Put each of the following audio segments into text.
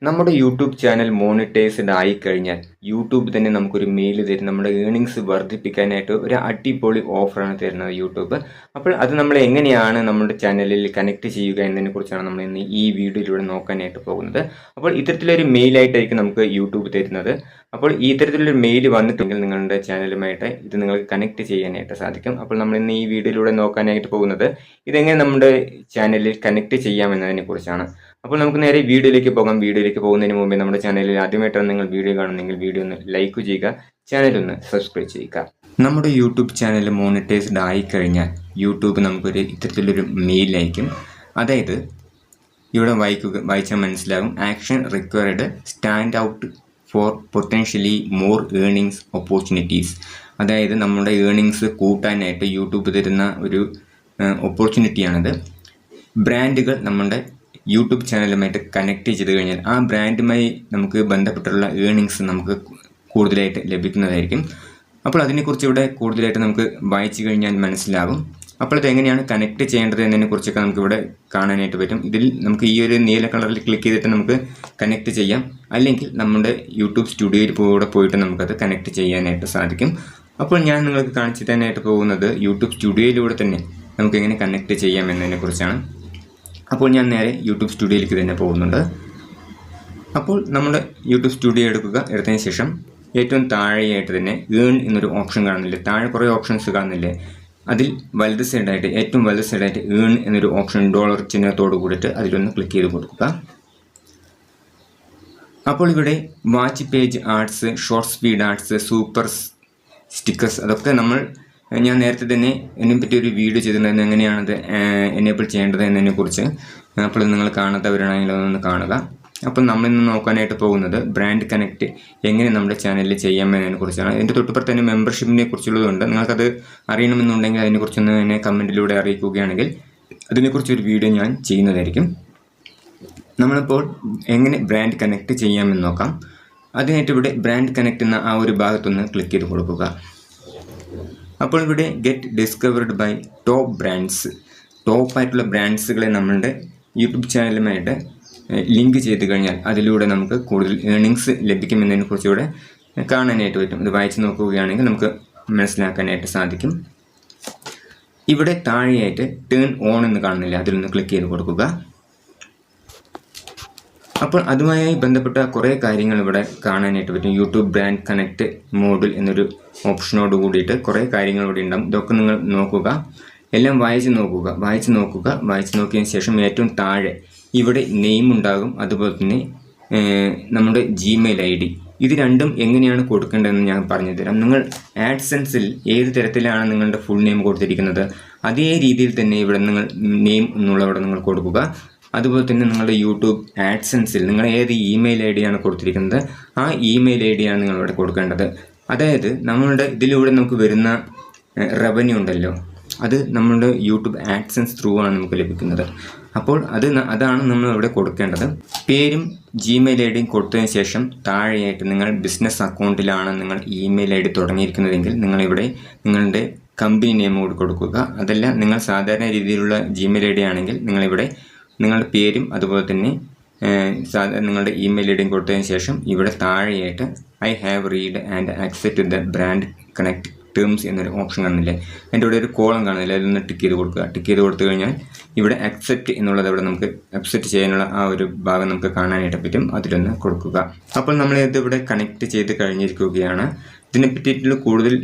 നമ്മുടെ YouTube channel monetised ആയിക്കഴിഞ്ഞാൽ YouTube തന്നെ നമുക്കൊരു മെയിൽ തരും. നമ്മുടെ ഏണിങ്സ് വർദ്ധിപ്പിക്കാനായിട്ട് ഒരു അടിപൊളി ഓഫറാണ് തരുന്നത് യൂട്യൂബ്. അപ്പോൾ അത് നമ്മൾ എങ്ങനെയാണ് നമ്മുടെ ചാനലിൽ കണക്ട് ചെയ്യുക എന്നതിനെ കുറിച്ചാണ് നമ്മൾ ഇന്ന് ഈ വീഡിയോയിലൂടെ നോക്കാനായിട്ട് പോകുന്നത്. അപ്പോൾ ഇത്തരത്തിലൊരു മെയിലായിട്ടായിരിക്കും നമുക്ക് യൂട്യൂബ് തരുന്നത്. അപ്പോൾ ഈ ഇത്തരത്തിലൊരു മെയിൽ വന്നിട്ടുണ്ടെങ്കിൽ നിങ്ങളുടെ ചാനലുമായിട്ട് ഇത് നിങ്ങൾക്ക് കണക്ട് ചെയ്യാനായിട്ട് സാധിക്കും. അപ്പോൾ നമ്മൾ ഇന്ന് ഈ വീഡിയോയിലൂടെ നോക്കാനായിട്ട് പോകുന്നത് ഇതെങ്ങനെ നമ്മുടെ ചാനലിൽ കണക്ട് ചെയ്യാമെന്നതിനെ കുറിച്ചാണ്. അപ്പോൾ നമുക്ക് നേരെ വീഡിയോയിലേക്ക് പോകാം. വീഡിയോയിലേക്ക് പോകുന്നതിന് മുമ്പേ നമ്മുടെ ചാനലിൽ ആദ്യമായിട്ടാണ് നിങ്ങൾ വീഡിയോ കാണുന്നെങ്കിൽ വീഡിയോ ഒന്ന് ലൈക്ക് ചെയ്യുക, ചാനൽ ഒന്ന് സബ്സ്ക്രൈബ് ചെയ്യുക. നമ്മുടെ യൂട്യൂബ് ചാനൽ മോണിറ്റൈസ്ഡ് ആയിക്കഴിഞ്ഞാൽ യൂട്യൂബ് നമുക്കൊരു ഇത്തരത്തിലൊരു മെയിൽ അയക്കും. അതായത് ഇവിടെ വായിച്ചാൽ മനസ്സിലാകും, action required stand out for potentially more earnings opportunities. അതായത് നമ്മുടെ ഏണിങ്സ് കൂട്ടാനായിട്ട് യൂട്യൂബ് തരുന്ന ഒരു ഓപ്പർച്യൂണിറ്റിയാണിത്. ബ്രാൻഡുകൾ നമ്മുടെ യൂട്യൂബ് ചാനലുമായിട്ട് കണക്ട് ചെയ്ത് കഴിഞ്ഞാൽ ആ ബ്രാൻഡുമായി നമുക്ക് ബന്ധപ്പെട്ടുള്ള ഏണിങ്സ് നമുക്ക് കൂടുതലായിട്ട് ലഭിക്കുന്നതായിരിക്കും. അപ്പോൾ അതിനെക്കുറിച്ച് ഇവിടെ കൂടുതലായിട്ട് നമുക്ക് വായിച്ചു കഴിഞ്ഞാൽ മനസ്സിലാകും. അപ്പോൾ ഇതെങ്ങനെയാണ് കണക്ട് ചെയ്യേണ്ടത് എന്നതിനെക്കുറിച്ചൊക്കെ നമുക്കിവിടെ കാണാനായിട്ട് പറ്റും. ഇതിൽ നമുക്ക് ഈ ഒരു നീല കളറിൽ ക്ലിക്ക് ചെയ്തിട്ട് നമുക്ക് കണക്ട് ചെയ്യാം, അല്ലെങ്കിൽ നമ്മുടെ യൂട്യൂബ് സ്റ്റുഡിയോയിൽ കൂടെ പോയിട്ട് നമുക്കത് കണക്ട് ചെയ്യാനായിട്ട് സാധിക്കും. അപ്പോൾ ഞാൻ നിങ്ങൾക്ക് കാണിച്ചു തരാനായിട്ട് പോകുന്നത് യൂട്യൂബ് സ്റ്റുഡിയോയിലൂടെ തന്നെ നമുക്ക് എങ്ങനെ കണക്ട് ചെയ്യാം എന്നതിനെക്കുറിച്ചാണ്. അപ്പോൾ ഞാൻ നേരെ യൂട്യൂബ് സ്റ്റുഡിയോയിലേക്ക് തന്നെ പോകുന്നുണ്ട്. അപ്പോൾ നമ്മുടെ യൂട്യൂബ് സ്റ്റുഡിയോ എടുത്തതിന് ശേഷം ഏറ്റവും താഴെയായിട്ട് തന്നെ ഏൺ എന്നൊരു ഓപ്ഷൻ കാണുന്നില്ലേ, താഴെ കുറേ ഓപ്ഷൻസ് കാണുന്നില്ലേ, അതിൽ ഏറ്റവും വലത് സൈഡായിട്ട് ഏൺ എന്നൊരു ഓപ്ഷൻ ഡോളർ ചിഹ്നത്തോട് കൂടിയിട്ട് അതിലൊന്ന് ക്ലിക്ക് ചെയ്ത് കൊടുക്കുക. അപ്പോൾ ഇവിടെ watch page ads, short speed ads, super stickers, അതൊക്കെ ഞാൻ നേരത്തെ തന്നെ ഇതിനെപ്പറ്റി ഒരു വീഡിയോ ചെയ്തിട്ടുണ്ടായിരുന്നു, എങ്ങനെയാണത് എനേബിൾ ചെയ്യേണ്ടത് എന്നതിനെക്കുറിച്ച്. അപ്പോൾ നിങ്ങൾ കാണാത്തവരാണെങ്കിൽ അതൊന്ന് കാണുക. അപ്പോൾ നമ്മളിന്ന് നോക്കാനായിട്ട് പോകുന്നത് ബ്രാൻഡ് കണക്ട് എങ്ങനെ നമ്മുടെ ചാനലിൽ ചെയ്യാമെന്നതിനെ കുറിച്ചാണ്. ഇതിൻ്റെ തൊട്ടുപുറത്ത് തന്നെ മെമ്പർഷിപ്പിനെ കുറിച്ചുള്ളതുണ്ട്. നിങ്ങൾക്കത് അറിയണമെന്നുണ്ടെങ്കിൽ അതിനെക്കുറിച്ചൊന്ന് എന്നെ കമൻറ്റിലൂടെ അറിയിക്കുകയാണെങ്കിൽ അതിനെക്കുറിച്ചൊരു വീഡിയോ ഞാൻ ചെയ്യുന്നതായിരിക്കും. നമ്മളിപ്പോൾ എങ്ങനെ ബ്രാൻഡ് കണക്ട് ചെയ്യാമെന്ന് നോക്കാം. അതിനായിട്ട് ഇവിടെ ബ്രാൻഡ് കണക്ട് എന്ന ആ ഒരു ഭാഗത്തൊന്ന് ക്ലിക്ക് ചെയ്ത് കൊടുക്കുക. അപ്പോൾ ഇവിടെ get discovered by top brands, ടോപ്പായിട്ടുള്ള ബ്രാൻഡ്സുകളെ നമ്മളുടെ യൂട്യൂബ് ചാനലുമായിട്ട് ലിങ്ക് ചെയ്ത് കഴിഞ്ഞാൽ അതിലൂടെ നമുക്ക് കൂടുതൽ ഏണിങ്സ് ലഭിക്കുമെന്നതിനെക്കുറിച്ച് ഇവിടെ കാണാനായിട്ട് പറ്റും. ഇത് വായിച്ച് നോക്കുകയാണെങ്കിൽ നമുക്ക് മനസ്സിലാക്കാനായിട്ട് സാധിക്കും. ഇവിടെ താഴെയായിട്ട് ടേൺ ഓൺ എന്ന് കാണുന്നില്ല, അതിലൊന്ന് ക്ലിക്ക് ചെയ്ത് കൊടുക്കുക. അപ്പോൾ അതുമായി ബന്ധപ്പെട്ട കുറേ കാര്യങ്ങൾ ഇവിടെ കാണാനായിട്ട് പറ്റും. യൂട്യൂബ് ബ്രാൻഡ് കണക്ട് മോഡുൽ എന്നൊരു ഓപ്ഷനോട് കൂടിയിട്ട് കുറേ കാര്യങ്ങൾ ഇവിടെ ഉണ്ടാകും. ഇതൊക്കെ നിങ്ങൾ നോക്കുക, എല്ലാം വായിച്ച് നോക്കിയതിന് ശേഷം ഏറ്റവും താഴെ ഇവിടെ നെയിം ഉണ്ടാകും, അതുപോലെ തന്നെ നമ്മുടെ ജിമെയിൽ ID. ഇത് രണ്ടും എങ്ങനെയാണ് കൊടുക്കേണ്ടതെന്ന് ഞാൻ പറഞ്ഞു തരാം. നിങ്ങൾ ആഡ്സെൻസിൽ ഏത് തരത്തിലാണ് നിങ്ങളുടെ ഫുൾ നെയിം കൊടുത്തിരിക്കുന്നത് അതേ രീതിയിൽ തന്നെ ഇവിടെ നിങ്ങൾ നെയിം എന്നുള്ളവിടെ നിങ്ങൾ കൊടുക്കുക. അതുപോലെ തന്നെ നിങ്ങളുടെ യൂട്യൂബ് ആഡ്സെൻസിൽ നിങ്ങൾ ഏത് ഇമെയിൽ ID ആണ് കൊടുത്തിരിക്കുന്നത് ആ ഇമെയിൽ ID ആണ് നിങ്ങളിവിടെ കൊടുക്കേണ്ടത്. അതായത് നമ്മളുടെ ഇതിലൂടെ നമുക്ക് വരുന്ന റവന്യൂ ഉണ്ടല്ലോ, അത് നമ്മളുടെ യൂട്യൂബ് ആഡ്സെൻസ് ത്രൂ ആണ് നമുക്ക് ലഭിക്കുന്നത്. അപ്പോൾ അതാണ് നമ്മൾ ഇവിടെ കൊടുക്കേണ്ടത്. പേരും ജിമെയിൽ IDയും കൊടുത്തതിന് ശേഷം താഴെയായിട്ട് നിങ്ങൾ ബിസിനസ് അക്കൗണ്ടിലാണ് നിങ്ങൾ ഇമെയിൽ ID തുടങ്ങിയിരിക്കുന്നതെങ്കിൽ നിങ്ങളിവിടെ നിങ്ങളുടെ കമ്പനി നെയിം കൂടി കൊടുക്കുക. അതല്ല നിങ്ങൾ സാധാരണ രീതിയിലുള്ള ജിമെയിൽ ID ആണെങ്കിൽ നിങ്ങളിവിടെ നിങ്ങളുടെ പേരും അതുപോലെ തന്നെ നിങ്ങളുടെ ഇമെയിൽ IDയും കൊടുത്തതിന് ശേഷം ഇവിടെ താഴെയായിട്ട് I have read and accept the brand connect terms എന്നൊരു ഓപ്ഷൻ കാണുന്നില്ലേ, എൻ്റെ ഇവിടെ ഒരു കോളം കാണുന്നില്ല, അതൊന്ന് ടിക്ക് ചെയ്ത് കൊടുക്കുക. ടിക്ക് ചെയ്ത് കൊടുത്തു കഴിഞ്ഞാൽ ഇവിടെ അക്സെപ്റ്റ് എന്നുള്ളത് ഇവിടെ നമുക്ക് അക്സെപ്റ്റ് ചെയ്യാനുള്ള ആ ഒരു ഭാഗം നമുക്ക് കാണാനായിട്ട് പറ്റും, അതിലൊന്ന് കൊടുക്കുക. അപ്പോൾ നമ്മളിത് ഇവിടെ കണക്ട് ചെയ്ത് കഴിഞ്ഞിരിക്കുകയാണ്. ഇതിനെ പറ്റിയിട്ടുള്ള കൂടുതൽ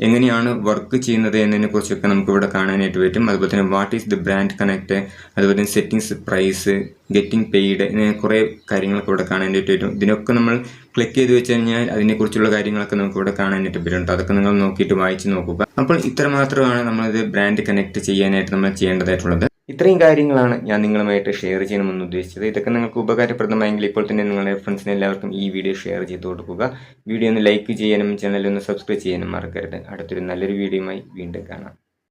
എങ്ങനെയാണ് വർക്ക് ചെയ്യുന്നത് എന്നതിനെക്കുറിച്ചൊക്കെ നമുക്കിവിടെ കാണാനായിട്ട് പറ്റും. അതുപോലെ തന്നെ what is the brand connect, അതുപോലെ തന്നെ സെറ്റിങ്സ്, പ്രൈസ്, ഗെറ്റിംഗ് പെയ്ഡ്, ഇങ്ങനെ കുറേ കാര്യങ്ങളൊക്കെ ഇവിടെ കാണാനായിട്ട് പറ്റും. ഇതിനൊക്കെ നമ്മൾ ക്ലിക്ക് ചെയ്ത് വെച്ച് കഴിഞ്ഞാൽ അതിനെക്കുറിച്ചുള്ള കാര്യങ്ങളൊക്കെ നമുക്കിവിടെ കാണാനായിട്ട് പറ്റും. അതൊക്കെ നിങ്ങൾ നോക്കിയിട്ട് വായിച്ച് നോക്കുക. അപ്പോൾ ഇത്ര മാത്രമാണ് നമ്മളിത് ബ്രാൻഡ് കണക്ട് ചെയ്യാനായിട്ട് നമ്മൾ ചെയ്യേണ്ടതായിട്ടുള്ളത്. ഇത്രയും കാര്യങ്ങളാണ് ഞാൻ നിങ്ങളുമായിട്ട് ഷെയർ ചെയ്യണമെന്ന് ഉദ്ദേശിച്ചത്. ഇതൊക്കെ നിങ്ങൾക്ക് ഉപകാരപ്രദമായെങ്കിൽ ഇപ്പോൾ തന്നെ നിങ്ങളുടെ ഫ്രണ്ട്സിന് എല്ലാവർക്കും ഈ വീഡിയോ ഷെയർ ചെയ്ത് കൊടുക്കുക. വീഡിയോ ഒന്ന് ലൈക്ക് ചെയ്യാനും ചാനൽ ഒന്ന് സബ്സ്ക്രൈബ് ചെയ്യാനും മറക്കരുത്. അടുത്തൊരു നല്ലൊരു വീഡിയോയുമായി വീണ്ടും കാണാം.